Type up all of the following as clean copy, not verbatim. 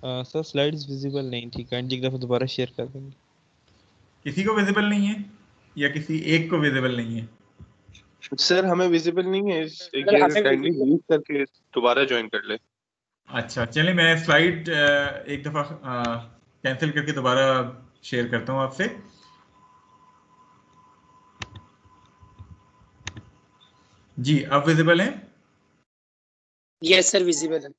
Sir slides visible नहीं थी, kindly एक दफ़ा दोबारा शेयर कर देंगे। किसी को विजिबल नहीं है या किसी एक को विजिबल नहीं है? सर हमें विजिबल नहीं है, एक ये काइंडली लीव करके दोबारा ज्वाइन कर ले। अच्छा चलिए, मैं स्लाइड एक दफ़ा कैंसिल करके दोबारा शेयर करता हूँ आपसे। जी, अब विजिबल है? यस सर, विजिबल है।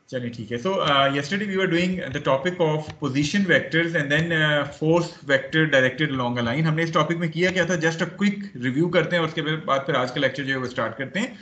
चलिए ठीक है। सो yesterday we were doing the topic of position vectors and then force vector directed along a line. हमने इस टॉपिक में किया क्या था, जस्ट अ क्विक रिव्यू करते हैं और उसके बाद फिर आज का लेक्चर जो है वो स्टार्ट करते हैं।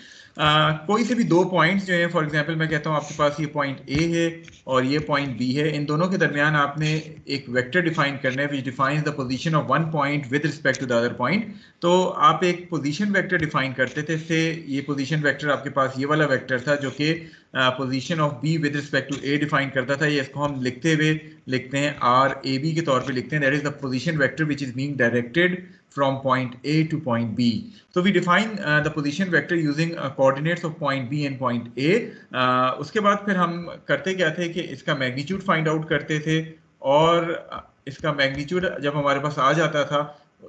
कोई से भी दो पॉइंट्स जो है, फॉर एग्जांपल मैं कहता हूँ आपके पास ये पॉइंट ए है और ये पॉइंट बी है, इन दोनों के दरमियान आपने एक वेक्टर डिफाइन करना है which defines the position of one point with respect to the other point. तो आप एक पोजीशन वेक्टर डिफाइन करते थे, इससे ये पोजीशन वेक्टर आपके पास ये वाला वेक्टर था जो कि position of B with respect to A define करता था। ये इसको हम लिखते हुए लिखते हैं आर ए बी के तौर पे लिखते हैं, that is the position vector which is being directed from point A to point B. So we define the position vector using coordinates of point B and point A. उसके बाद फिर हम करते क्या थे कि इसका मैग्नीट्यूड फाइंड आउट करते थे और इसका मैग्नीट्यूड जब हमारे पास आ जाता था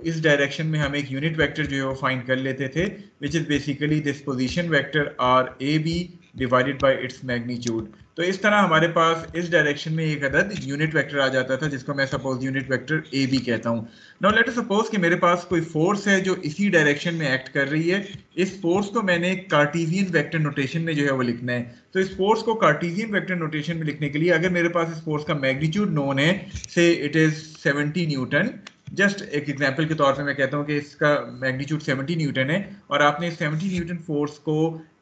इस डायरेक्शन में हम एक यूनिट वेक्टर जो है वो फाइंड कर लेते थे which is basically this position vector R A B divided by its magnitude. तो इस तरह हमारे पास इस डायरेक्शन में एक अदद यूनिट वेक्टर आ जाता था जिसको मैं suppose unit vector A B कहता हूँ। नाउ लेट अस सपोज कि मेरे पास कोई फोर्स है जो इसी डायरेक्शन में एक्ट कर रही है। इस फोर्स को मैंने कार्टेशियन वेक्टर नोटेशन में जो है वो लिखना है। तो इस फोर्स को कार्टेशियन वेक्टर नोटेशन में लिखने के लिए अगर मेरे पास इस फोर्स का मैग्नीट्यूड नोन है, से इट इज 70 न्यूटन, जस्ट एक एग्जांपल के तौर पे मैं कहता हूँ कि इसका मैग्नीट्यूड 70 न्यूटन है और आपने 70 न्यूटन फोर्स को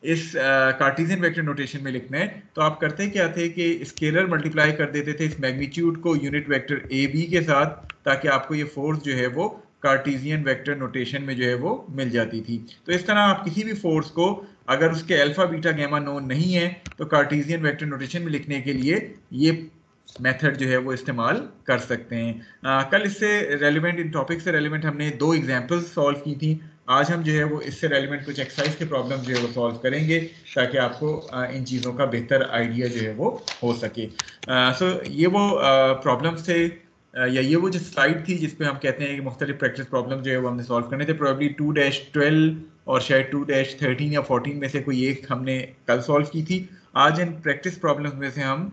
इस कार्टेशियन वेक्टर नोटेशन में लिखना है, तो आप करते क्या थे कि स्केलर मल्टीप्लाई कर देते थे इस मैग्नीट्यूड को यूनिट वेक्टर ए बी के साथ, ताकि आपको ये फोर्स जो है वो कार्टेशियन वेक्टर नोटेशन में जो है वो मिल जाती थी। तो इस तरह आप किसी भी फोर्स को अगर उसके अल्फा बीटा गैमा नोन नहीं है तो कार्टेशियन वेक्टर नोटेशन में लिखने के लिए ये मेथड जो है वो इस्तेमाल कर सकते हैं। कल इससे रेलिवेंट, इन टॉपिक से रेलिवेंट हमने दो एग्जांपल्स सॉल्व की थी। आज हम जो है वो इससे रेलिवेंट कुछ एक्सरसाइज के प्रॉब्लम जो है वो सॉल्व करेंगे ताकि आपको इन चीज़ों का बेहतर आइडिया जो है वो हो सके। सो ये वो प्रॉब्लम से या ये वो जो स्लाइड थी जिसपे हम कहते हैं कि मुख्तलिफ प्रैक्टिस प्रॉब्लम जो है वो हमने सॉल्व करने थे। प्रोबेबली 2-12 और शायद 2-13 या 14 में से कोई एक हमने कल सॉल्व की थी। आज इन प्रैक्टिस प्रॉब्लम्स में से हम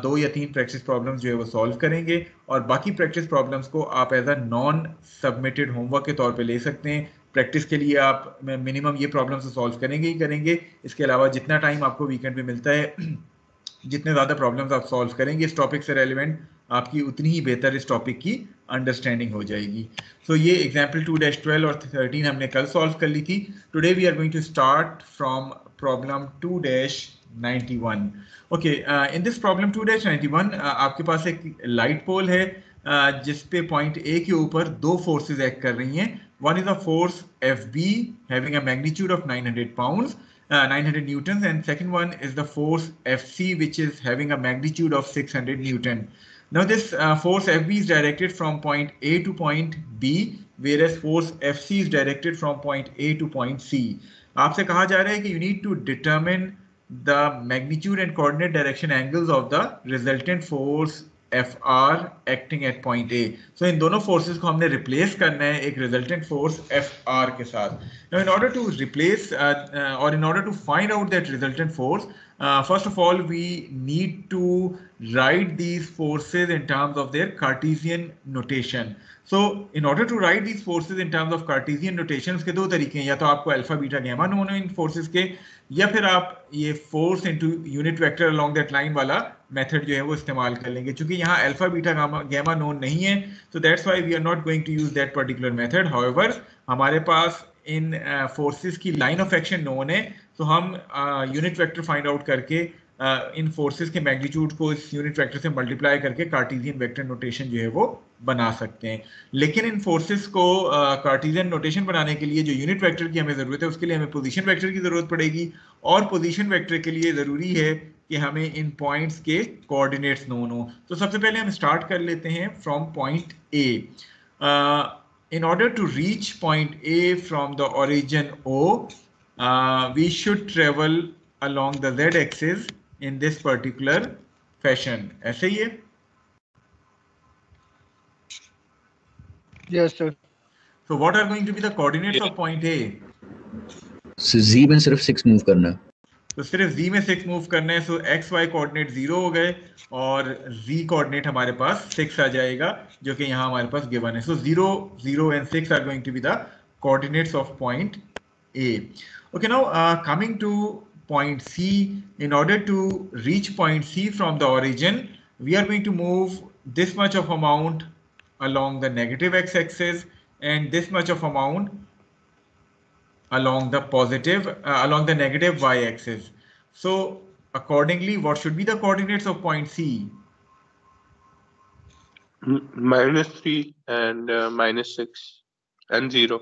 2 या 3 प्रैक्टिस प्रॉब्लम्स जो है वो सॉल्व करेंगे और बाकी प्रैक्टिस प्रॉब्लम्स को आप as a non submitted homework के तौर पे ले सकते हैं। प्रैक्टिस के लिए आप मिनिमम ये प्रॉब्लम्स तो सॉल्व करेंगे ही करेंगे। इसके अलावा जितना टाइम आपको वीकेंड पे मिलता है, जितने ज़्यादा प्रॉब्लम्स आप सॉल्व करेंगे इस टॉपिक से रेलिवेंट, आपकी उतनी ही बेहतर इस टॉपिक की अंडरस्टैंडिंग हो जाएगी। सो ये एग्जाम्पल 2-12 और 13 हमने कल सॉल्व कर ली थी। Today we are going to start from problem 2-91। Okay, in this problem 2-91 आपके पास एक लाइट पोल है जिस पे पॉइंट ए के ऊपर दो फोर्सेस एक्ट कर रही हैं। One is a force F be having a magnitude of 900 pounds, 900 newtons, and second one is the force Fc, which is having a magnitude of 600 Newton. Now this force Fb is directed from point A to point B, whereas force Fc is directed from point A to point C. आपसे कहा जा रहा है कि you need to determine the magnitude and coordinate direction angles of the resultant force Fr acting at point A. So इन दोनों forces को हमने replace करना है एक resultant force Fr के साथ. Now in order to replace or in order to find out that resultant force, first of all we need to write these forces in terms of their Cartesian notation. So in order to write these forces in terms of Cartesian notation, उसके दो तरीके हैं, या तो आपको alpha beta gamma known है इन forces के, या फिर आप ये force into unit vector along that line वाला मेथड जो है वो इस्तेमाल कर लेंगे। क्योंकि यहाँ अल्फा बीटा गैमा नोन नहीं है, so that's why we are not going to use that particular method. However, हमारे पास इन फोर्सेस की लाइन ऑफ एक्शन नोन है, तो हम यूनिट वेक्टर फाइंड आउट करके इन फोर्सेस के मैग्नीट्यूड को इस यूनिट वेक्टर से मल्टीप्लाई करके कार्टेशियन वेक्टर नोटेशन जो है वो बना सकते हैं। लेकिन इन फोर्सेस को कार्टेशियन नोटेशन बनाने के लिए जो यूनिट वेक्टर की हमें ज़रूरत है, उसके लिए हमें पोजीशन वेक्टर की ज़रूरत पड़ेगी, और पोजीशन वेक्टर के लिए ज़रूरी है कि हमें इन पॉइंट्स के कोऑर्डिनेट्स नोन हो। तो सबसे पहले हम स्टार्ट कर लेते हैं from point A. In order to reach point A from the origin O, we should travel along the z-axis in this particular fashion. ऐसे ही है? Yes, sir. So what are going to be the coordinates of point A? So Z में सिर्फ 6 move करना है. तो सिर्फ Z में 6 move करना है. सो एक्स वाई कोऑर्डिनेट 0 हो गए और Z कोऑर्डिनेट हमारे पास 6 आ जाएगा जो कि यहाँ हमारे पास गिवन है. सो 0, 0 and 6 are going to be the coordinates of point A. Okay, now coming to point C. In order to reach point C from the origin, we are going to move this much of amount along the negative x-axis and this much of amount along the positive, along the negative y-axis. So accordingly, what should be the coordinates of point C? -3 and -6 and 0.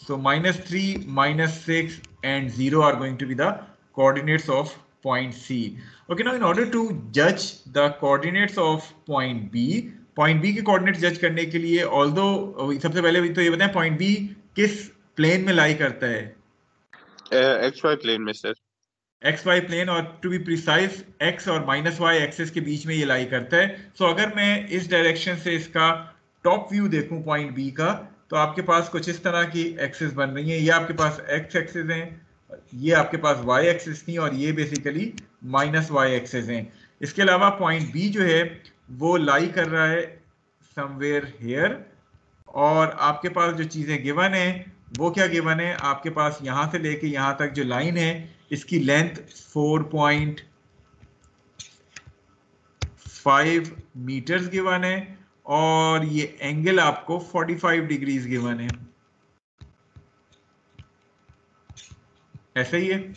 So -3, -6 and 0 are going to be the coordinates of point C. Okay, now in order to judge the coordinates of point B के coordinates judge करने के लिए, although सबसे पहले तो ये बताएं point B किस प्लेन में लाई करता है? XY प्लेन में सर. XY प्लेन, और टू बी प्रिसाइज X और -y एक्सिस के बीच में ये लाई करता है. सो अगर मैं इस डायरेक्शन से इसका टॉप व्यू देखूं पॉइंट B का, तो आपके पास कुछ इस तरह की एक्सिस बन रही है. ये आपके पास X एक्सिस हैं, ये आपके पास Y एक्सिस थी और ये बेसिकली -y एक्सिस हैं. इसके अलावा पॉइंट B जो है वो लाई कर रहा है समवेयर हियर, और आपके पास जो चीज़ें गिवन है वो क्या गिवन है? आपके पास यहाँ से लेके यहाँ तक जो लाइन है इसकी लेंथ 4.5 मीटर्स गिवन है और ये एंगल आपको 45 डिग्रीज गिवन है. ऐसा ही है?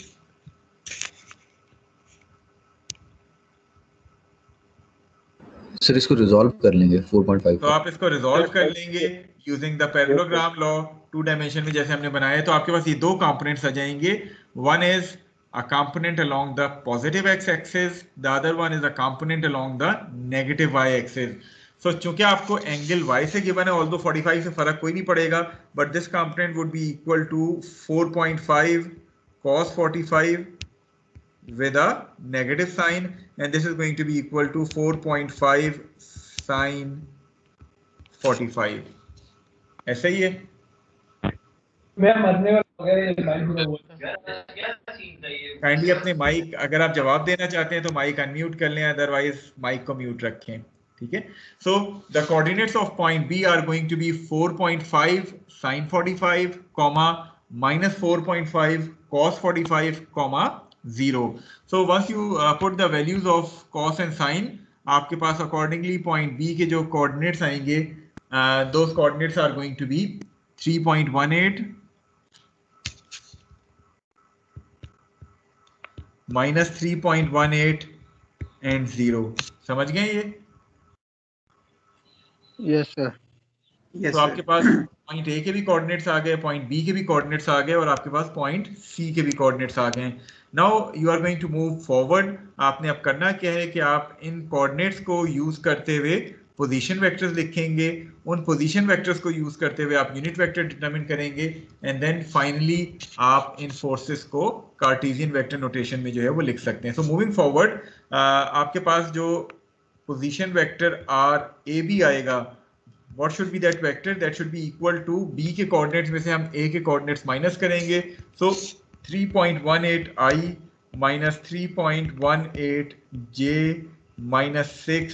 सर इसको रिजॉल्व कर लेंगे 4.5. तो आप इसको रिजॉल्व कर लेंगे using the parallelogram law. 2 dimension में जैसे हमने बनाया है, तो आपके पास ये दो कंपोनेंट्स आ जाएंगे. One is a component along the positive x-axis, the other one is a component along the negative y-axis. So चूंकि आपको एंगल y से गिवन है, although 45 से फर्क कोई नहीं पड़ेगा, but this component would be equal to 4.5 cos 45 with a negative sign, and this is going to be equal to 4.5 sin 45. ऐसा ही है? मैं मरने वाला काइंडली अपने माइक, अगर आप जवाब देना चाहते हैं तो माइक अनम्यूट कर लें, अदरवाइज माइक को म्यूट रखें. ठीक है? So the coordinates of point B are going to be 4.5 sin 45, -4.5 cos 45, 0. So once you put the values of cos and sin, आपके पास अकॉर्डिंगली पॉइंट बी के जो कोऑर्डिनेट्स आएंगे, those coordinates are going to be 3.18 -3.18 and 0. समझ गए ये? Yes sir. तो आपके पास point A के भी कोऑर्डिनेट्स आ गए, पॉइंट बी के भी कोऑर्डिनेट्स आ गए और आपके पास पॉइंट सी के भी कोऑर्डिनेट्स आ गए. Now you are going to move forward. आपने अब करना क्या है कि आप इन कोऑर्डिनेट्स को यूज करते हुए पोजीशन वेक्टर्स लिखेंगे. उन पोजीशन वेक्टर्स को यूज करते हुए आप यूनिट वेक्टर डिटरमिन करेंगे, एंड देन फाइनली आप इन फोर्सेस को कार्टेशियन वेक्टर नोटेशन में जो है वो लिख सकते हैं. सो मूविंग फॉरवर्ड, आपके पास जो position vector R A B आएगा, what should be that vector? That should be equal to B के कोऑर्डिनेट्स में से हम ए के कोऑर्डिनेट्स माइनस करेंगे. सो 3.18 आई माइनस 3.18 जे माइनस 6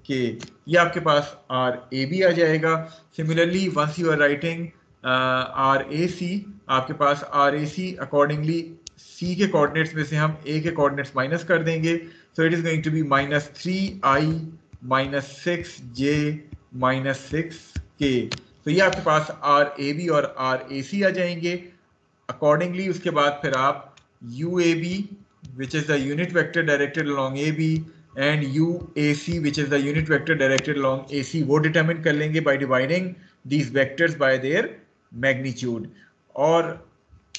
के, ये आपके पास आर ए बी आ जाएगा. Similarly once you are writing R A C, आपके पास आर ए सी अकॉर्डिंगली सी के कोऑर्डिनेट्स में से हम ए के कोऑर्डिनेट्स माइनस कर देंगे. So it is going to be -3 I minus 6 J minus 6 K. तो ये आपके पास आर ए बी और आर ए सी आ जाएंगे. अकॉर्डिंगली उसके बाद फिर आप U A B which is the unit vector directed along A B and UAC which is the unit vector directed along AC, वो determine कर लेंगे by dividing these vectors by their magnitude. और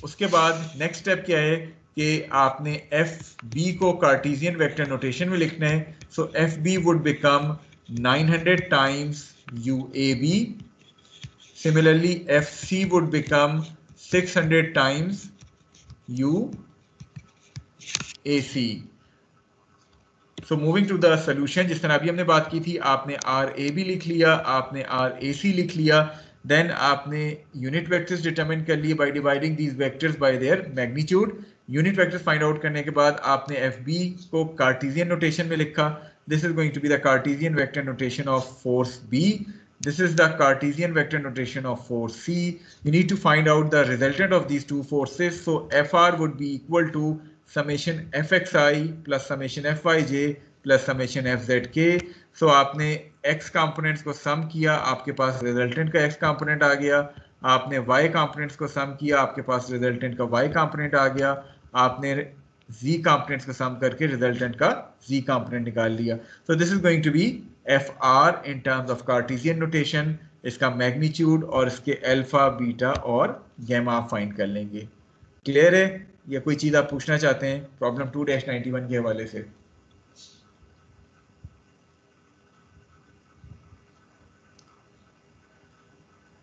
उसके बाद next step क्या है कि आपने FB को कार्टेशियन वेक्टर नोटेशन में लिखना है. So FB would become 900 times UAB. Similarly FC would become 600 times UAC. So moving to the solution, जिस तरह अभी हमने बात की थी, आपने आर ए बी लिख लिया, आपने आर ए सी लिख लिया, देन आपने यूनिट वेक्टर्स डिटरमिन कर लिए by dividing these vectors by their magnitude. Unit vectors find out करने के बाद आपने एफ बी को कार्टेशियन नोटेशन में लिखा। This is going to be the Cartesian vector notation of force B. This is the Cartesian vector notation of force C. You need to find out the resultant of these two forces. So Fr would be equal to summation Fxi plus summation Fyj plus summation Fzk. So आपने x components को sum किया, आपके पास resultant का x component आ गया. आपने y components को sum किया, आपके पास resultant का y component आ गया. आपने z components को sum करके resultant का z component निकाल लिया. So this is going to be Fr in terms of Cartesian notation, इसका मैग्नीट्यूड और इसके अल्फा, बीटा और गैमा आप फाइंड कर लेंगे. क्लियर है? या कोई चीज आप पूछना चाहते हैं प्रॉब्लम 2-91 के हवाले से?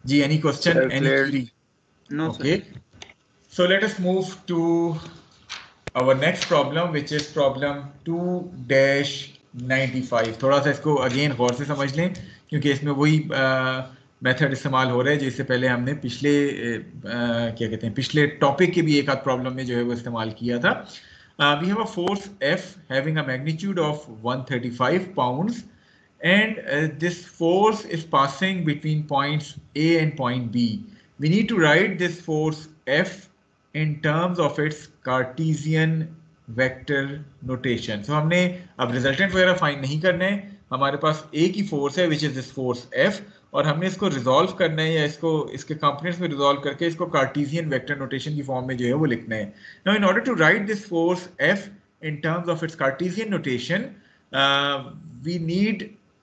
जी, any question, any query? No, Okay, so let us move to our next problem, which is problem 2-95. थोड़ा सा इसको अगेन गौर से समझ लें, क्योंकि इसमें वही मेथड इस्तेमाल हो रहा है जिससे पहले हमने पिछले क्या कहते हैं, पिछले टॉपिक के भी एक आध प्रॉब्लम में जो है वो इस्तेमाल किया था. We have a force F having a magnitude of 135 pounds, and this force is passing between points A and point B. We need to write this force F in terms of its Cartesian vector notation. So हमने अब resultant वगैरह find नहीं करना है, हमारे पास एक ही force है which is this force F, और हमने इसको रिजॉल्व करना है या इसको इसके कंपोनेंट्स में रिजॉल्व करके इसको कार्टेशियन वेक्टर नोटेशन की फॉर्म में जो है वो लिखना है. Now in order to write this force F in terms of its Cartesian notation, we need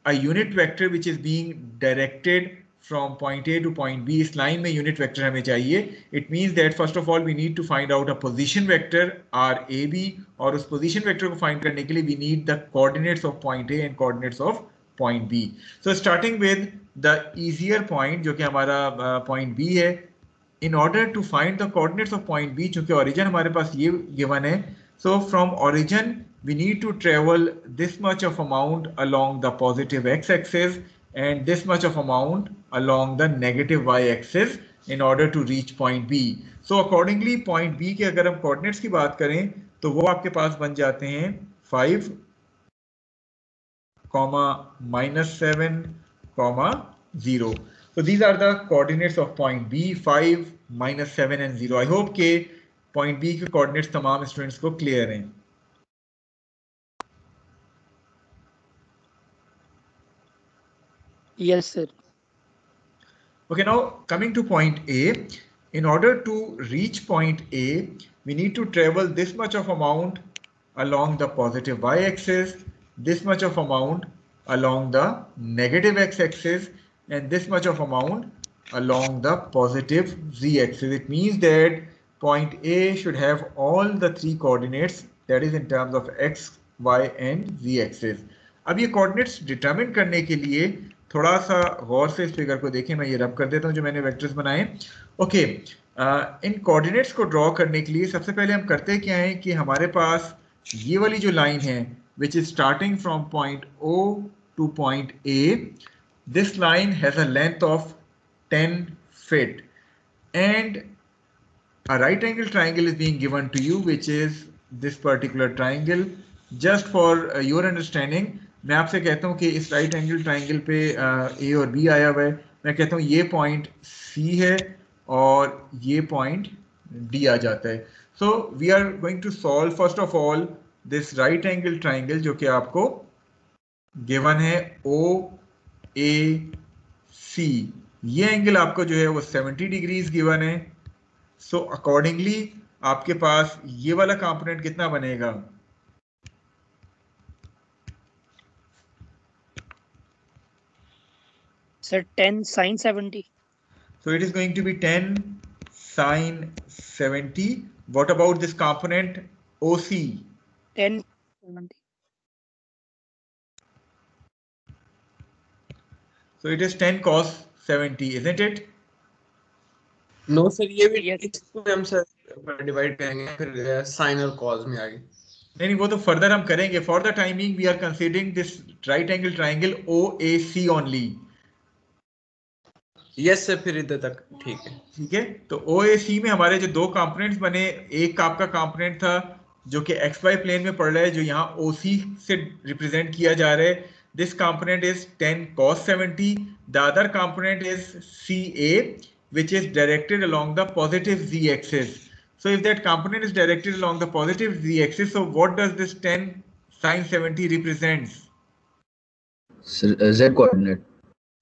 a unit vector which is being directed from point A to point B. इस line में unit vector हमें चाहिए. It means that first of all we need to find out a position vector RAB, और उस position vector को find करने के लिए we need the coordinates of point A and coordinates of point B. So starting with the easier point जो कि हमारा point B है, in order to find the coordinates of point B, चूंकि origin हमारे पास ये given है, so from origin we need to travel this much of amount along the positive x-axis and this much of amount along the negative y-axis in order to reach point B. So accordingly point B के अगर हम coordinates की बात करें तो वो आपके पास बन जाते हैं 5, -7, 0. So these are the coordinates of point B, 5, -7 and 0. I hope के point B के coordinates तमाम students को clear हैं. Yes, sir. Okay, now coming to point A, in order to reach point A, we need to travel this much of amount along the positive y-axis, this much of amount along the negative x-axis, and this much of amount along the positive z-axis. It means that point A should have all the three coordinates, that is in terms of x, y and z-axis. अब ये coordinates determine करने के लिए थोड़ा सा गौर से इस figure को देखें. मैं ये रब कर देता हूं जो मैंने वेक्टर्स बनाए. ओके, इन कोऑर्डिनेट्स को ड्रॉ करने के लिए सबसे पहले हम करते क्या है कि हमारे पास ये वाली जो लाइन है which is starting from point O to point A, this line has a length of 10 feet and a right angle triangle is being given to you, which is this particular triangle. Just for your understanding, मैं आपसे कहता हूँ कि इस right angle triangle पे A और B आया हुआ है. मैं कहता हूँ ये पॉइंट C है और ये पॉइंट D आ जाता है. So we are going to solve first of all this right angle triangle जो कि आपको गिवन है OAC. ये एंगल आपको जो है वो 70 डिग्रीज गिवन है. सो अकॉर्डिंगली आपके पास ये वाला कंपोनेंट कितना बनेगा? Sir, 10 sin 70. So it is going to be 10 sin 70. What about this component OC? 10 70. So it is 10 cos 70, isn't it? No sir, ये भी Yes. इसको हम सर डिवाइड करेंगे फिर साइन और कॉस में आगे. नहीं वो तो फर्दर हम करेंगे. For the timing we are considering this right angle triangle OAC only. Yes sir, फिर इधर तक ठीक है. ठीक है, तो OAC में हमारे जो दो कंपोनेंट्स बने, एक आपका कंपोनेंट था जो कि XY प्लेन में पड़ रहा है, जो यहाँ OC से रिप्रेजेंट किया जा रहा है. This component is 10 cos 70. The other component is CA which is directed along the positive Z axis. So if that component is directed along the positive Z axis, so what does this 10 sin 70 represents? Z coordinate.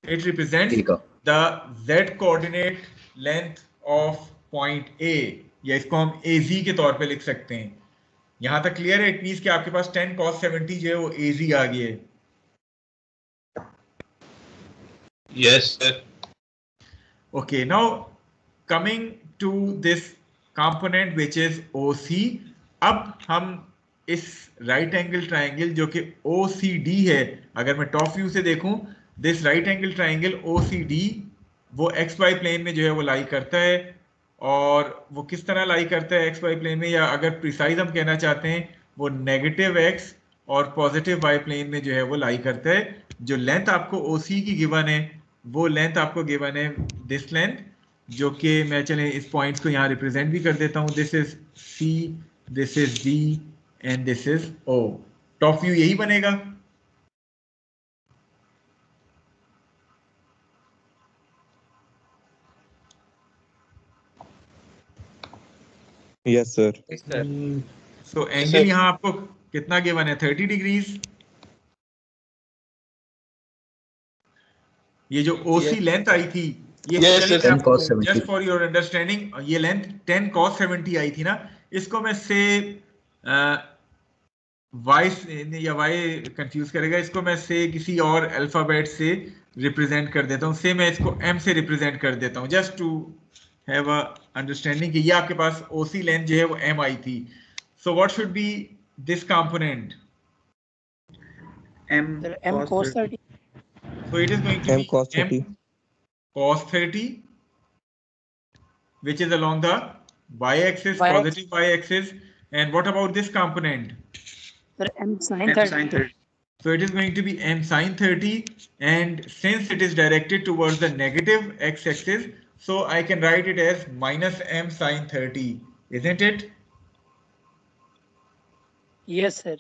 It represents A का. the Z coordinate length of point A, या इसको हम AZ के तौर पे लिख सकते हैं. यहां तक क्लियर है? इट मींस कि आपके पास 10 cos 70 जो है वो AZ आ गई है. Yes sir. Okay, now coming to this component which is OC. अब हम इस राइट एंगल ट्राइंगल जो कि OCD है, अगर मैं टॉप व्यू से देखूं, this right angle triangle OCD वो XY प्लेन में जो है वो लाई करता है. और वो किस तरह लाई करता है XY प्लेन में, या अगर प्रिसाइज हम कहना चाहते हैं, वो नेगेटिव X और पॉजिटिव Y प्लेन में जो है वो लाई करता है. जो लेंथ आपको OC की गिवन है, वो लेंथ आपको गिवन है दिस लेंथ, जो कि मैं चले इस पॉइंट्स को यहाँ रिप्रेजेंट भी कर देता हूँ. This is C, this is D and this is O. Top view यही बनेगा. Yes sir. सो एंगल यहाँ आपको कितना गिवन है? 30 डिग्रीज. ये जो OC लेंथ आई थी, ये जस्ट फॉर योर अंडरस्टैंडिंग, ये लेंथ 10 cos 70 आई थी ना, इसको मैं से Y या Y कंफ्यूज करेगा, इसको मैं से किसी और अल्फाबेट से रिप्रेजेंट कर देता हूँ. से मैं इसको M से रिप्रेजेंट कर देता हूँ, just to have a understanding कि ये आपके पास OC लेंथ जो है वो M आई थी. So what should B this component? M cos 30. So it is going to be M cos 30, which is along the y-axis, positive y-axis. And what about this component? Sir, M sin 30. So it is going to be M sin 30, and since it is directed towards the negative x-axis, so I can write it as minus M sin 30, isn't it? Yes sir.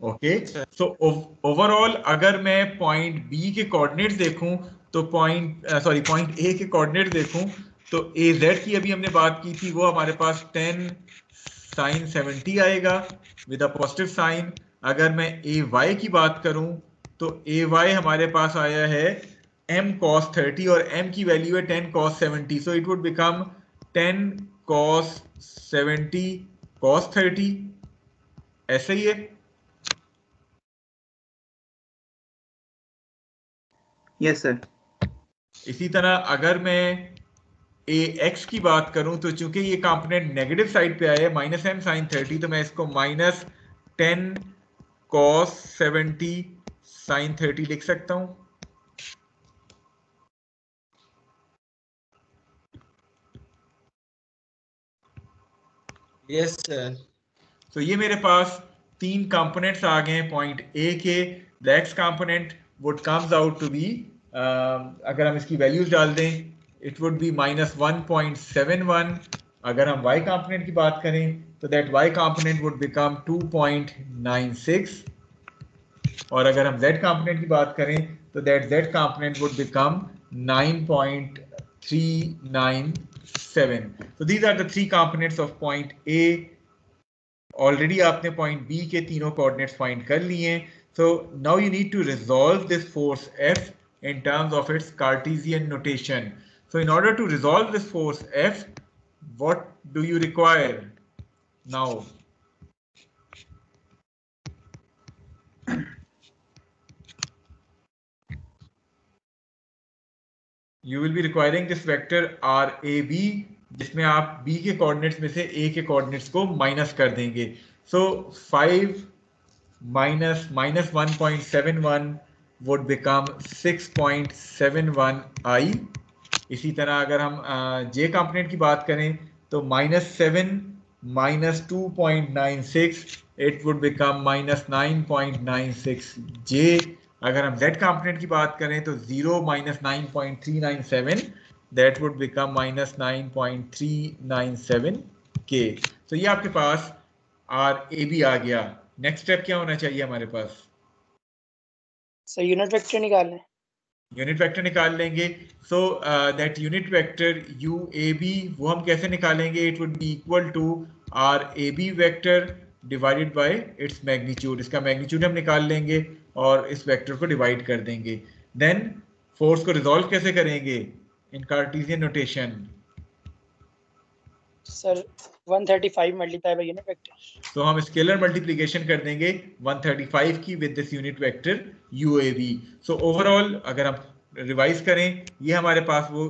Okay, so overall अगर मैं point B के coordinates देखूं तो point A के coordinates देखूं तो AZ की अभी हमने बात की थी, वो हमारे पास 10 sin 70 आएगा विद अ पॉजिटिव साइन. अगर मैं AY की बात करूं तो AY हमारे पास आया है M cos 30 और M की वैल्यू है 10 cos 70. So it would become 10 cos 70 cos 30. ऐसा ही है. Yes sir. इसी तरह अगर मैं AX की बात करूं तो चूंकि ये कंपोनेंट नेगेटिव साइड पे आया है माइनस M sin 30, तो मैं इसको माइनस 10 cos 70 sin 30 लिख सकता हूं. Yes sir. तो ये मेरे पास तीन कंपोनेंट्स आ गए हैं पॉइंट A के. The X component would comes out to be, अगर हम इसकी वैल्यूज डाल दें, इट वुड बी माइनस 1.71. अगर हम Y कंपोनेंट की बात करें तो that Y component would become 2.96. और अगर हम Z कंपोनेंट की बात करें तो that Z component would become 9.397. So these are the three components of point A. Already आपने पॉइंट B के तीनों कोऑर्डिनेट्स फाइंड कर लिए हैं. So now you need to resolve this force F in terms of its Cartesian notation. So in order to resolve this force F, what do you require now? You will be requiring this vector RAB, जिसमें आप B के coordinates में से A के coordinates को minus कर देंगे. So 5 minus 1.71 would become 6.71i. इसी तरह अगर हम J कंपोनेंट की बात करें तो -7 minus 2.96, it would become minus 9.96 j. अगर हम z कंपोनेंट की बात करें तो 0 minus 9.397, that would become minus 9.397 k. तो ये आपके पास RAB आ गया. नेक्स्ट स्टेप क्या होना चाहिए हमारे पास? सर यूनिट वेक्टर निकालना है. यूनिट वेक्टर निकाल लेंगे. So that unit vector UAB वो हम कैसे निकालेंगे? It would be equal to RAB vector divided by its magnitude. इसका मैग्नीट्यूड हम निकाल लेंगे और इस वेक्टर को डिवाइड कर देंगे. देन फोर्स को रिजॉल्व कैसे करेंगे in cartesian notation? Sir 135 multiply by unit vector. तो हम स्केलर मल्टीप्लिकेशन कर देंगे 135 की with this unit vector UAB. So overall अगर हम रिवाइज करें, ये हमारे पास वो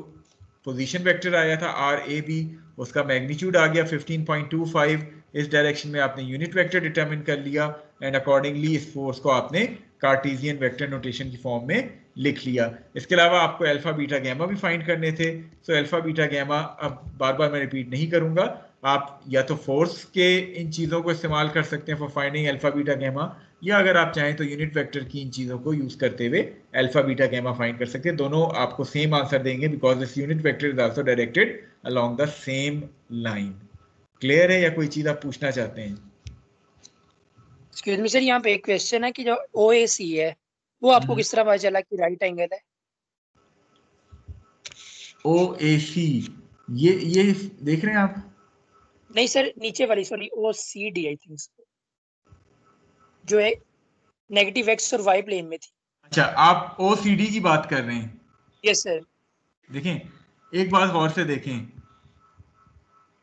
पोजीशन वेक्टर आया था RAB, उसका मैग्नीट्यूड आ गया 15.25. इस डायरेक्शन में आपने यूनिट वेक्टर डिटरमिन कर लिया एंड अकॉर्डिंगली इस फोर्स को आपने कार्टेशियन वेक्टर नोटेशन की फॉर्म में लिख लिया. इसके अलावा आपको अल्फा बीटा गैमा भी फाइंड करने थे. सो अल्फा बीटा गैमा अब बार बार मैं रिपीट नहीं करूंगा. आप या तो फोर्स के इन चीज़ों को इस्तेमाल कर सकते हैं for finding alpha beta gamma, या अगर आप चाहें तो यूनिट वेक्टर की इन चीज़ों को यूज़ करते हुए अल्फा बीटा गैमा फाइंड कर सकते हैं. दोनों आपको सेम आंसर देंगे because this unit vector is also directed along the same line. Clear है या कोई चीज़ आप पूछना चाहते हैं? एक्सक्यूज मी सर, यहाँ पे एक क्वेश्चन है कि जो OAC है वो आपको किस तरह पता चला कि राइट एंगल है? OAC ये देख रहे हैं आप? नहीं सर, नीचे वाली, सॉरी OCD आई थिंक, जो है नेगेटिव एक्स और वाई प्लेन में थी. अच्छा, आप OCD की बात कर रहे हैं? Yes sir. देखें, एक बात गौर से देखें.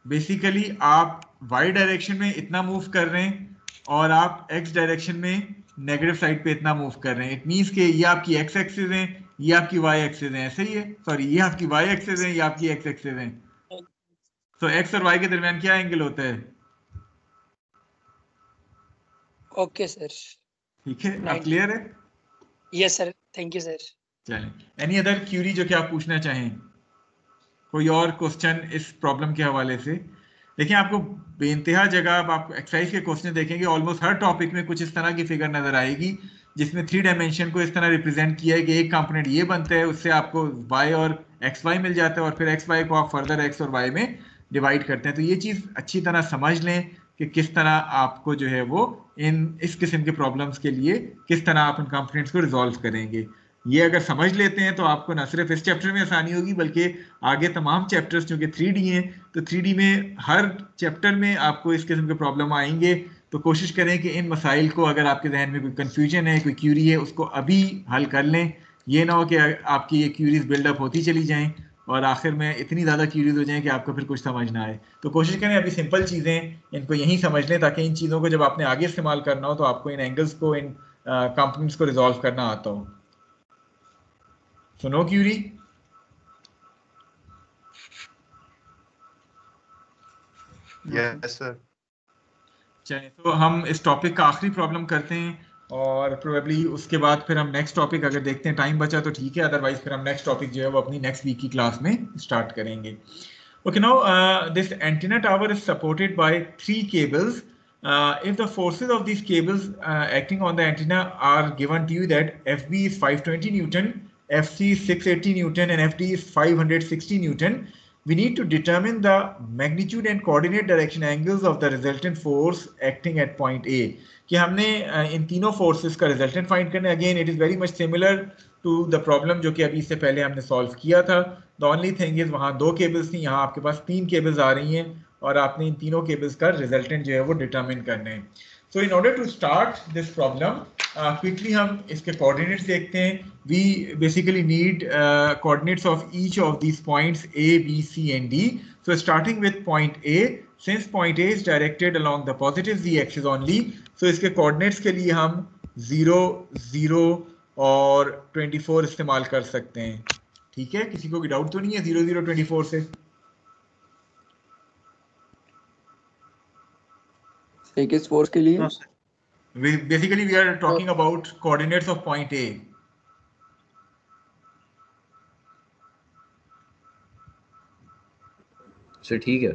बेसिकली आप y डायरेक्शन में इतना मूव कर रहे हैं और आप x डायरेक्शन में नेगेटिव साइड पे इतना मूव कर रहे हैं. इट मींस कि ये आपकी x एक्सिस है, ये आपकी y एक्सिस है. ऐसे ही है? सॉरी, ये आपकी y एक्सिस है, ये आपकी x एक्सिस है. तो x और y के दरमियान क्या एंगल होता है? Okay sir. ठीक है, अब क्लियर है? Yes sir, thank you sir. चलें, एनी अदर क्यूरी जो कि आप पूछना चाहें? कोई और क्वेश्चन इस प्रॉब्लम के हवाले से? देखिए, आपको बेइंतहा जगह अब आप एक्सरसाइज के क्वेश्चन देखेंगे, ऑलमोस्ट हर टॉपिक में कुछ इस तरह की फिगर नजर आएगी जिसमें 3 डायमेंशन को इस तरह रिप्रेजेंट किया है कि एक कंपोनेंट ये बनता है, उससे आपको y और xy मिल जाता है और फिर xy को आप फर्दर x और y में डिवाइड करते हैं. तो ये चीज़ अच्छी तरह समझ लें कि किस तरह आपको जो है वो इस किस्म के प्रॉब्लम्स के लिए किस तरह आप इन कंपोनेंट्स को रिजॉल्व करेंगे. ये अगर समझ लेते हैं तो आपको न सिर्फ इस चैप्टर में आसानी होगी बल्कि आगे तमाम चैप्टर्स जो कि 3D हैं, तो 3D में हर चैप्टर में आपको इस किस्म के प्रॉब्लम आएंगे. तो कोशिश करें कि इन मसाइल को, अगर आपके जहन में कोई कंफ्यूजन है, कोई क्यूरी है, उसको अभी हल कर लें. ये ना हो कि आपकी ये क्यूरीज बिल्डअप होती चली जाएं और आखिर में इतनी ज़्यादा क्यूरीज हो जाएं कि आपको फिर कुछ समझ ना आए. तो कोशिश करें अभी सिंपल चीज़ें इनको यहीं समझ लें ताकि इन चीज़ों को जब आपने आगे इस्तेमाल करना हो तो आपको इन एंगल्स को, इन कंपोनेंट्स को रिजॉल्व करना आता हो. So no query? Yes sir. चलिए, तो हम इस टॉपिक का आखिरी प्रॉब्लम करते हैं और प्रोबेबली उसके बाद फिर हम नेक्स्ट टॉपिक अगर देखते हैं, टाइम बचा तो ठीक है, अदरवाइज फिर हम नेक्स्ट टॉपिक जो है वो अपनी नेक्स्ट वीक की क्लास में स्टार्ट करेंगे. Okay, now this antenna tower is supported by 3 cables. If the forces of these cables acting on the antenna are given to you, that FB is 520 Newton, FC is 680 Newton and FD is 560 Newton, we need to determine the magnitude and coordinate direction angles of the resultant force acting at point A. कि हमने इन तीनों forces का resultant find करना है. Again it is very much similar to the problem जो कि अभी इससे पहले हमने सॉल्व किया था. द ओनली थिंग इज वहाँ 2 केबल्स थी, यहाँ आपके पास 3 केबल्स आ रही हैं और आपने इन तीनों केबल्स का रिजल्टेंट जो है वो डिटरमिन करने हैं. So in order to start this problem quickly हम इसके कोऑर्डिनेट्स देखते हैं. We basically need coordinates of each of these points A, B, C and D. So starting with point A, since point A is directed along the positive z axis only, so इसके coordinates के लिए हम 0, 0 और 24 इस्तेमाल कर सकते हैं. ठीक है, किसी को भी डाउट तो नहीं है 0, 0, 24 से? किस फोर्स के लिए? Basically we are talking about coordinates of point A. Sir ठीक है,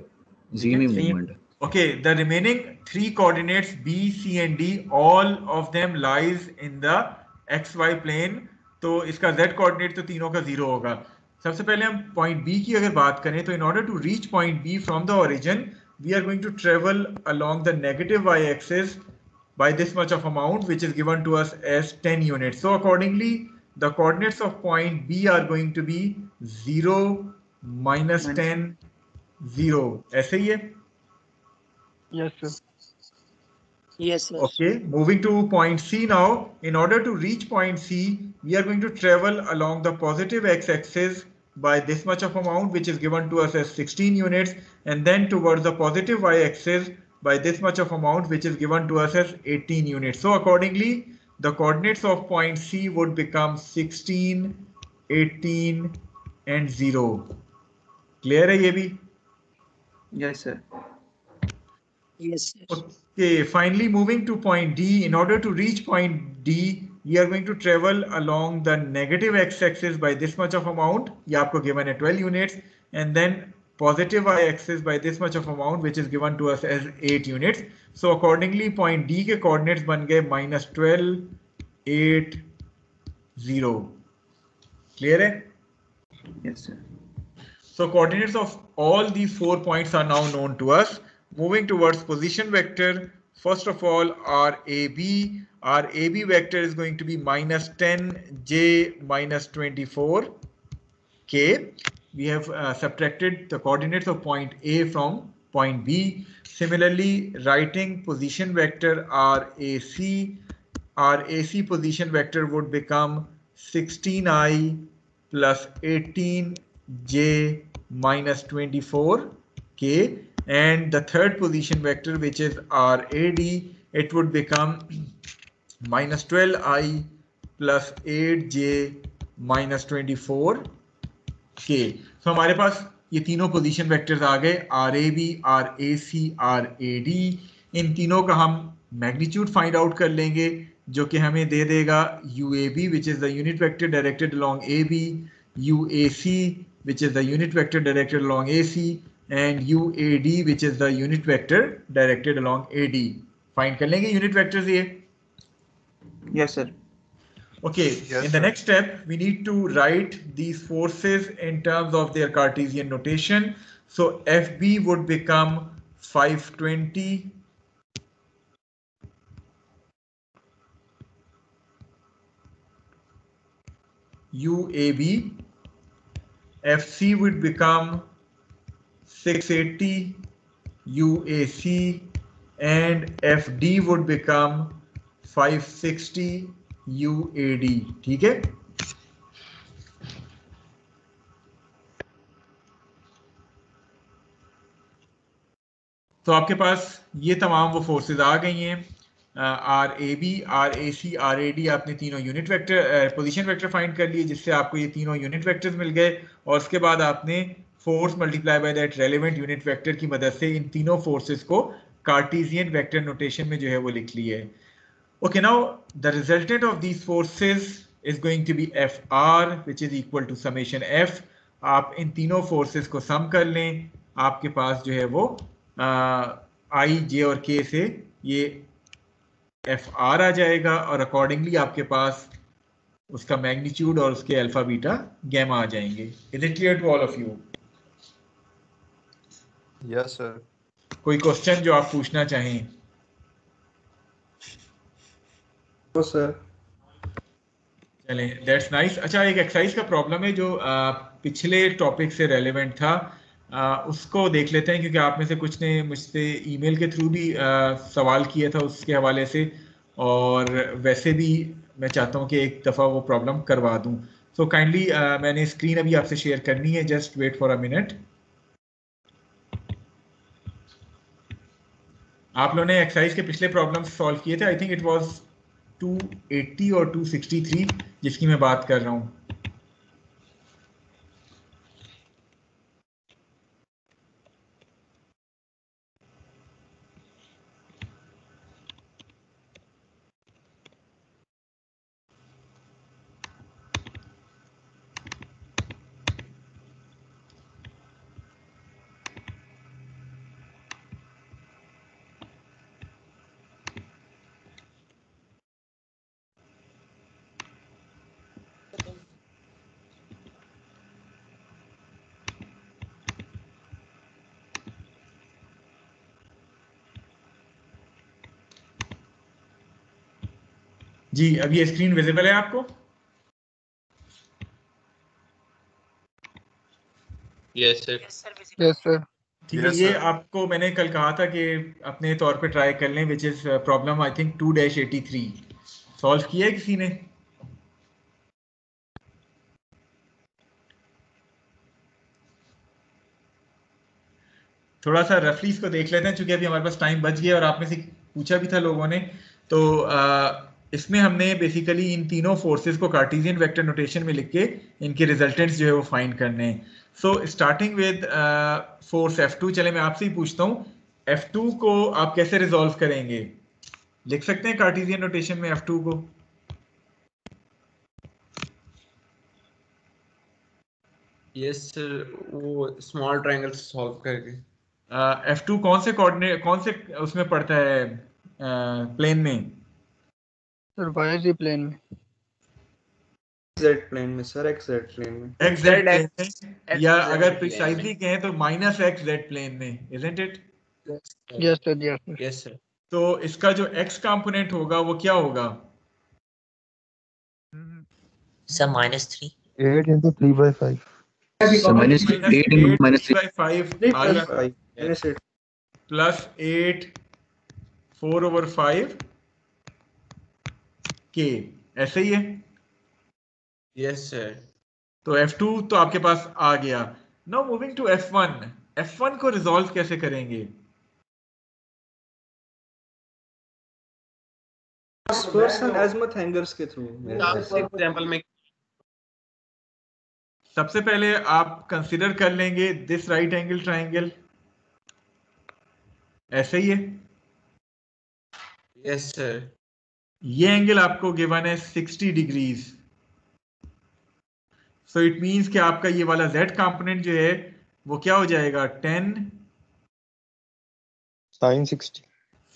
जी में मूवमेंट है. Okay, the remaining three coordinates B, C and D, all of them lies in the XY plane. तो इसका Z coordinate तो तीनों का 0 होगा. सबसे पहले हम point B की अगर बात करें तो in order to reach point B from the origin, we are going to travel along the negative y-axis by this much of amount, which is given to us as 10 units. So accordingly, the coordinates of point B are going to be 0, -10, 0. ऐसे ही है. Yes sir. Yes, sir. Okay, moving to point C now. In order to reach point C, we are going to travel along the positive x-axis by this much of amount, which is given to us as 16 units, and then towards the positive y-axis by this much of amount, which is given to us as 18 units. So accordingly, the coordinates of point C would become 16, 18, and 0. Clear है ये भी? Yes, sir. Yes, sir. Okay, finally moving to point D. In order to reach point D, we are going to travel along the negative x-axis by this much of amount. ये आपको given है 12 units, and then positive y-axis by this much of amount, which is given to us as 8 units. So accordingly, point D के coordinates बन गए -12, 8, 0. Clear है? Yes, sir. So coordinates of all these 4 points are now known to us. Moving towards position vector, first of all, our AB vector is going to be -10, J, -24, K. We have subtracted the coordinates of point A from point B. Similarly, writing position vector our AC position vector would become 16I plus 18J minus 24K, and the third position vector, which is RAD, it would become -12I plus 8J minus 24K. So हमारे पास ये तीनों position vectors आ गए, RAB, RAC, RAD. इन तीनों का हम magnitude find out कर लेंगे, जो कि हमें दे देगा UAB, which is the unit vector directed along AB, UAC, which is the unit vector directed along AC, and UAD, which is the unit vector directed along AD. Find कर लेंगे unit vectors ये. Yes, sir. Okay, in the next step, we need to write these forces in terms of their Cartesian notation. So FB would become 520. UAB. FC would become 680. UAC. And FD would become 560. UAD. ठीक है? तो आपके पास ये तमाम वो forces आ गई हैं. RAB, RAC, RAD, आपने तीनों unit vector position vector find कर लिए, जिससे आपको ये तीनों यूनिट वेक्टर्स मिल गए, और उसके बाद आपने force multiply by that relevant unit vector की मदद से इन तीनों फोर्सेस को कार्टेशियन वेक्टर नोटेशन में जो है वो लिख लिए. Okay, now the resultant of these forces is going to be FR, which is equal to summation F. आप इन तीनों forces को sum कर लें, आपके पास जो है वो I, J और K से ये FR आ जाएगा, और accordingly आपके पास उसका magnitude और उसके अल्फा बीटा गैमा आ जाएंगे. Is it clear to all of you? Yes, sir. कोई क्वेश्चन जो आप पूछना चाहें? No, sir. चलें, दैट्स नाइस. अच्छा, एक एक्सरसाइज का प्रॉब्लम है जो पिछले टॉपिक से रेलेवेंट था, उसको देख लेते हैं, क्योंकि आप में से कुछ ने मुझसे ईमेल के थ्रू भी सवाल किया था उसके हवाले से, और वैसे भी मैं चाहता हूं कि एक दफ़ा वो प्रॉब्लम करवा दूं. सो काइंडली मैंने स्क्रीन अभी आपसे शेयर करनी है, just wait for a minute. आप लोगों ने एक्सरसाइज के पिछले प्रॉब्लम्स सॉल्व किए थे. आई थिंक इट वाज 280 और 263 जिसकी मैं बात कर रहा हूं. जी अब ये स्क्रीन विजिबल है आपको? Yes sir. Yes sir. ठीक है, ये आपको मैंने कल कहा था कि अपने तौर पे ट्राई कर लें, which is problem I think 2-83 solve किया है किसी ने? थोड़ा सा रफली इसको देख लेते हैं, चूंकि अभी हमारे पास टाइम बच गया और आप में से पूछा भी था लोगों ने। तो इसमें हमने बेसिकली इन तीनों फोर्सेस को कार्टेशियन वेक्टर नोटेशन में लिख के इनके रिजल्टेंट्स जो है वो फाइंड करने हैं। So starting with force F2, चले मैं आपसे ही पूछता हूँ, F2 को आप कैसे रिजॉल्व करेंगे? लिख सकते हैं कार्टेशियन नोटेशन में F2 को? यस सर, वो स्मॉल ट्रायंगल सॉल्व करके। F2 कौन से कोऑर्डिनेट, कौन से उसमें पड़ता है प्लेन में? सर वाई प्लेन में। XZ प्लेन में सर, XZ प्लेन में। XZ प्लेन में, या अगर प्रिसाइजली कहें तो -XZ प्लेन में, isn't it? Yes sir, yes sir. Yes sir. तो इसका जो x कंपोनेंट होगा वो क्या होगा? Sir -3 8 into 3/5 So -8 into -3 -8 plus 8 4/5 k, ऐसे ही है। Yes sir. तो F2 तो आपके पास आ गया। Now moving to F1, F1 को रिजॉल्व कैसे करेंगे? पर्सन एज़िमुथ एंगल्स के थ्रू। एग्जांपल में सबसे पहले आप कंसीडर कर लेंगे दिस राइट एंगल ट्राइंगल, ऐसे ही है। Yes sir. ये एंगल आपको गिवन है 60 डिग्रीज। सो इट मींस कि आपका ये वाला z कंपोनेंट जो है वो क्या हो जाएगा? 10 sin 60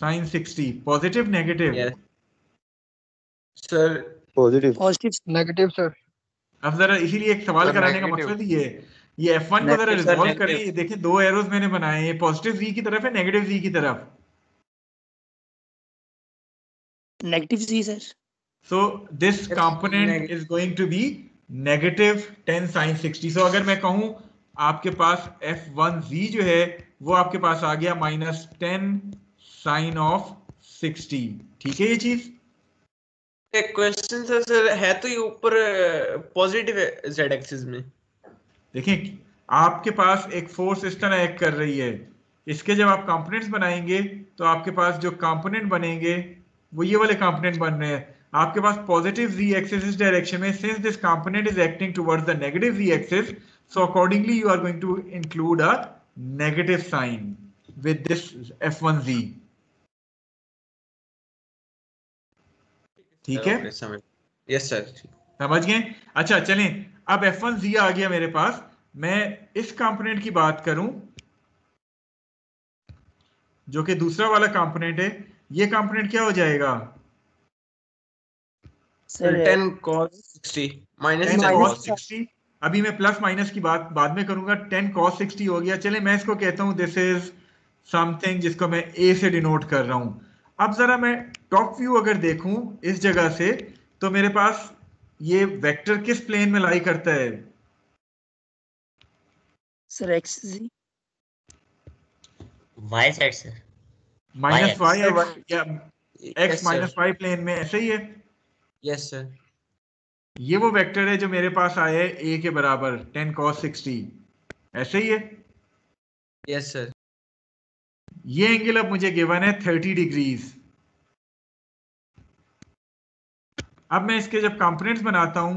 sin 60। Positive negative? Yes sir. Positive. Positive. Negative sir. अब जरा इसीलिए एक सवाल कराने का मकसद ये है, ये F1 को जरा रिजॉल्व करें। ये देखें दो एरोज मैंने बनाए हैं, पॉजिटिव z की तरफ है, नेगेटिव z की तरफ। Negative ji sir. So this component is going to be -10 sin 60। So अगर मैं कहूं आपके पास F1z जो है वो आपके पास आ गया -10 sin of 60। ठीक है ये चीज? एक क्वेश्चन था सर, है तो ये ऊपर पॉजिटिव है z एक्सिस में। देखें आपके पास एक फोर्स इस तरह एक्ट कर रही है, इसके जब आप कंपोनेंट्स बनाएंगे तो आपके पास जो कंपोनेंट बनेंगे वो ये वाले कंपोनेंट बन रहे हैं। आपके पास पॉजिटिव z एक्सिस इस डायरेक्शन में, since this component is acting towards the negative z axis, so accordingly you are going to include a negative sign with this F1z। ठीक है? Yes sir. समझ गए? अच्छा चलें, अब F1z आ गया मेरे पास। मैं इस कंपोनेंट की बात करूं जो कि दूसरा वाला कंपोनेंट है, ये कंपोनेंट क्या हो जाएगा? Sir 10 cos 60 10 cos 60। अभी मैं प्लस माइनस की बात बाद में करूंगा। 10 cos 60 हो गया। चले मैं इसको कहता हूं दिस इज समथिंग जिसको मैं A से डिनोट कर रहा हूं। अब जरा मैं टॉप व्यू अगर देखूं इस जगह से, तो मेरे पास ये वेक्टर किस प्लेन में लाई करता है? सर एक्स जी y साइड सर। -y या x -y प्लेन में, ऐसे ही है। Yes sir. ये वो वेक्टर है जो मेरे पास आया है A के बराबर 10 cos 60, ऐसे ही है। Yes sir. ये एंगल अब मुझे गिवन है 30 डिग्रीज। अब मैं इसके जब कंपोनेंट्स बनाता हूं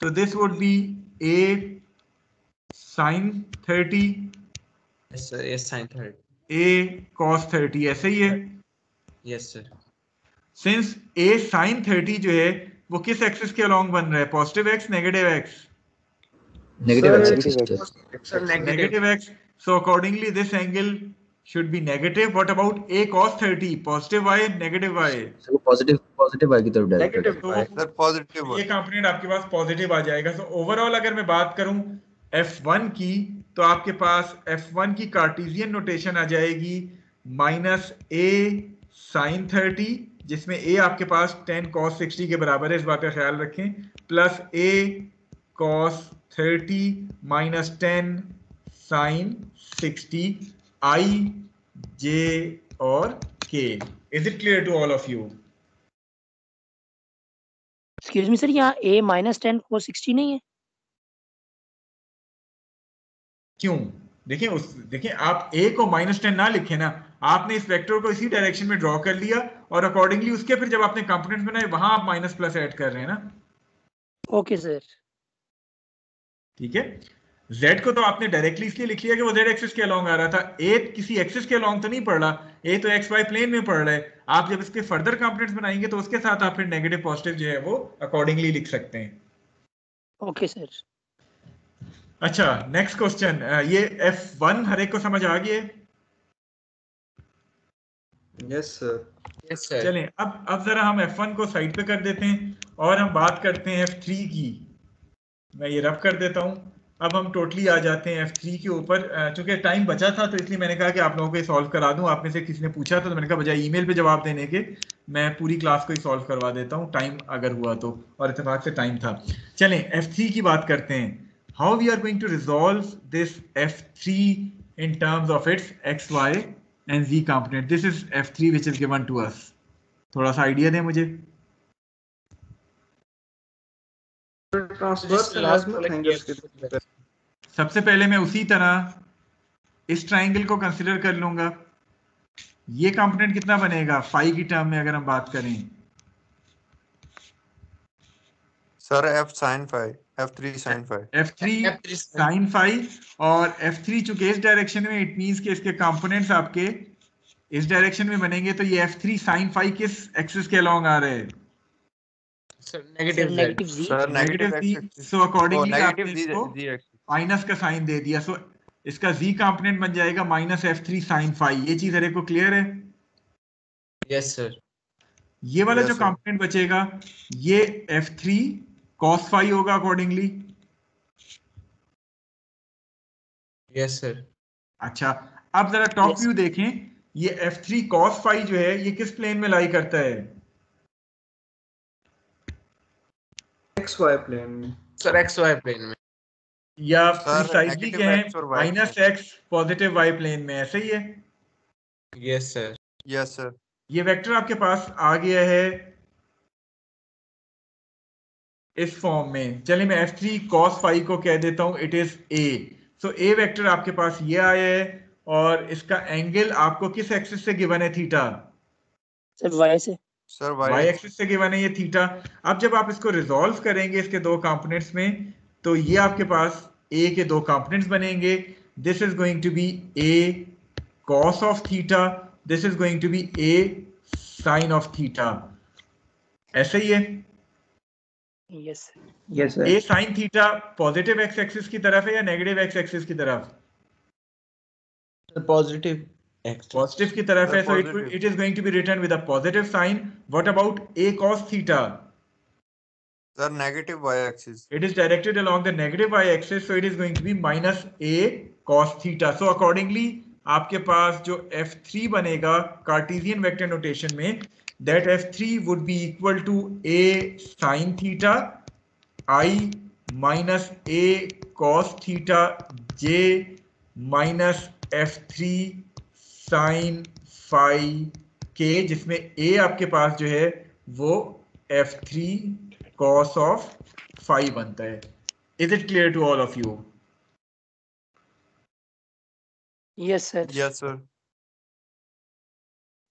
तो this would be A sin 30, yes sir. Yes sin 30। A cos 30, ऐसे ही है। Yes sir. Since A sin 30 जो है वो किस एक्सिस के अलोंग बन रहा है? Positive x negative x? Negative axis sir. Negative x। So accordingly this angle should be negative. What about A cos 30? Positive y, negative y? Sir positive y की तरफ डायरेक्ट है। तो पॉजिटिव ये component आपके पास पॉजिटिव आ जाएगा। सो overall अगर मैं बात करूं F1 की, तो आपके पास F1 की कार्टेशियन नोटेशन आ जाएगी -A sin 30 जिसमें a आपके पास 10 cos 60 के बराबर है, इस बात का ख्याल रखें, plus a cos 30 minus 10 sin 60 I j और k. Is it clear to all of you? Excuse me sir, यहाँ a -10 cos 60 नहीं है? क्यों? देखिए आप a को -10 ना लिखे ना, आपने इस वेक्टर को इसी डायरेक्शन में ड्रॉ कर लिया और अकॉर्डिंगली उसके फिर जब आपने कंपोनेंट्स बनाए वहां आप माइनस प्लस ऐड कर रहे हैं ना. Okay sir. ठीक है. z को तो आपने डायरेक्टली इसलिए लिख लिया कि वो z एक्सिस के अलोंग आ रहा था. a किसी एक्सिस के अलोंग तो नहीं पड़ रहा, a तो एक्स वाई प्लेन में पड़ रहा है. आप जब इसके फर्दर कंपोनेंट्स बनाएंगे तो उसके साथ आप फिर नेगेटिव पॉजिटिव जो है वो अकॉर्डिंगली लिख सकते हैं. Okay sir. अच्छा, नेक्स्ट क्वेश्चन. ये F1 हर एक को समझ आ गया है? Yes sir. Yes sir. चलें अब जरा हम F1 को साइड पे कर देते हैं और हम बात करते हैं F3 की. मैं ये रब कर देता हूं. अब हम टोटली आ जाते हैं F3 के ऊपर. चूंकि टाइम बचा था तो इसलिए मैंने कहा कि आप लोगों को सॉल्व करा दूं. आप में से किसी ने पूछा था तो मैंने कहा बजाय ईमेल पे जवाब देने के मैं पूरी क्लास को ही सॉल्व करवा देता हूं, टाइम अगर हुआ तो, और इत्तेफाक से टाइम था. चलें F3 की बात करते हैं. How we are going to resolve this F3 in terms of its x, y and z component. This is F3 which is given to us. थोड़ा सा आइडिया दें मुझे. सबसे पहले मैं उसी तरह इस ट्राइंगल को कंसिडर कर लूंगा. ये कंपोनेंट कितना बनेगा फाई की टर्म में अगर हम बात करें? Sir f sin phi, f3 sin phi. F3 sin phi और F3 चूंकि इस डायरेक्शन में, इट मींस कि इसके कंपोनेंट्स आपके इस डायरेक्शन में बनेंगे, तो ये F3 sin phi किस एक्सिस के अलोंग आ रहे हैं? Sir negative z. Sir negative z. x. So accordingly आपने नेगेटिव इसको z एक्सिस. माइनस का साइन दे दिया. सो इसका z कंपोनेंट बन जाएगा माइनस F3 sin phi. ये चीज हर एक को क्लियर है? Yes sir. ये वाला Yes, जो sir. कंपोनेंट बचेगा ये F3 cos phi होगा अकॉर्डिंगली. Yes sir. अच्छा, अब जरा टॉप Yes. व्यू देखें. ये F3 cos phi जो है ये किस प्लेन में लाई करता है? XY प्लेन में. सर एक्स वाई प्लेन में. या Sir, प्रिसाइजली negative कहें x और y minus plane. X positive y plane में. ऐसा ही है. Yes sir. Yes sir. ये वेक्टर आपके पास आ गया है इस फॉर्म में. चलिए मैं F3 cos phi को कह देता हूं it is A. So A vector आपके पास ये आया है और इसका एंगल आपको किस एक्सिस से गिवन है? थीटा. सर y से. सर y एक्सिस से गिवन है ये थीटा. अब जब आप इसको रिजॉल्व करेंगे इसके दो कंपोनेंट्स में, तो ये आपके पास a के दो कंपोनेंट्स बनेंगे. This is going to be a cos of theta, this is going to be a sin of theta. ऐसा ही है? Yes. Yes, sir. a sin theta positive x axis की तरफ है या नेगेटिव x एक्सिस की तरफ? Positive x. पॉजिटिव की तरफ है. So Positive. It is going to be written with a positive sign. What about a cos theta? Sir negative y axis. It is directed along the negative y-axis, so it is going to be minus a cos theta. So accordingly, आपके पास जो F3 बनेगा Cartesian vector notation में, that F3 would be equal to a sin theta I minus a cos theta j minus F3 sin phi k, जिसमें a आपके पास जो है वो F3 cos of phi बनता है. Is it clear to all of you? Yes sir. Yes sir.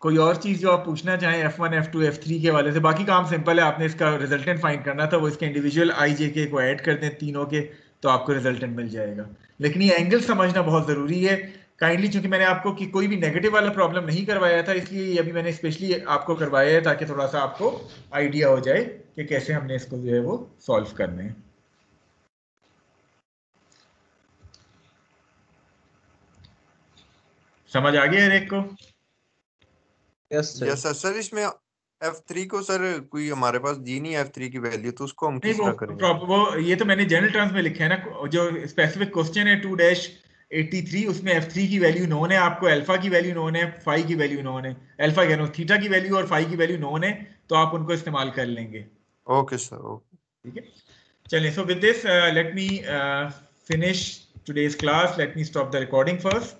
कोई और चीज जो आप पूछना चाहें F1, F2, F3 के हवाले से? बाकी काम सिंपल है. आपने इसका रिजल्टेंट फाइंड करना था, वो इसके इंडिविजुअल i j k को ऐड कर दें तीनों के, तो आपको रिजल्टेंट मिल जाएगा. लेकिन ये एंगल समझना बहुत जरूरी है. काइंडली, चूंकि मैंने आपको कि कोई भी नेगेटिव वाला प्रॉब्लम नहीं करवाया था, इसलिए ये अभी मैंने स्पेशली आपको करवाया है ताकि थोड़ा सा आपको आइडिया हो जाए कि कैसे हमने इसको जो है वो सॉल्व करने हैं. समझ आ गया हर एक को? Yes sir. Yes sir. Sir इसमें f3 को सर कोई हमारे पास दी नहीं है f3 की वैल्यू, तो उसको हम नहीं, किस तरह करेंगे? वो ये तो मैंने जनरल टर्म्स में लिखा है ना. जो स्पेसिफिक क्वेश्चन है 2 83, उसमें f3 की वैल्यू नोन है, आपको अल्फा की वैल्यू नोन है, फाई की वैल्यू नोन है, अल्फा कह रहा हूँ, थीटा की वैल्यू और फाई की वैल्यू नोन है, तो आप उनको इस्तेमाल कर लेंगे। ओके सर, ओके, ठीक है, चलिए, so with this let me finish today's class. Let me stop the recording first.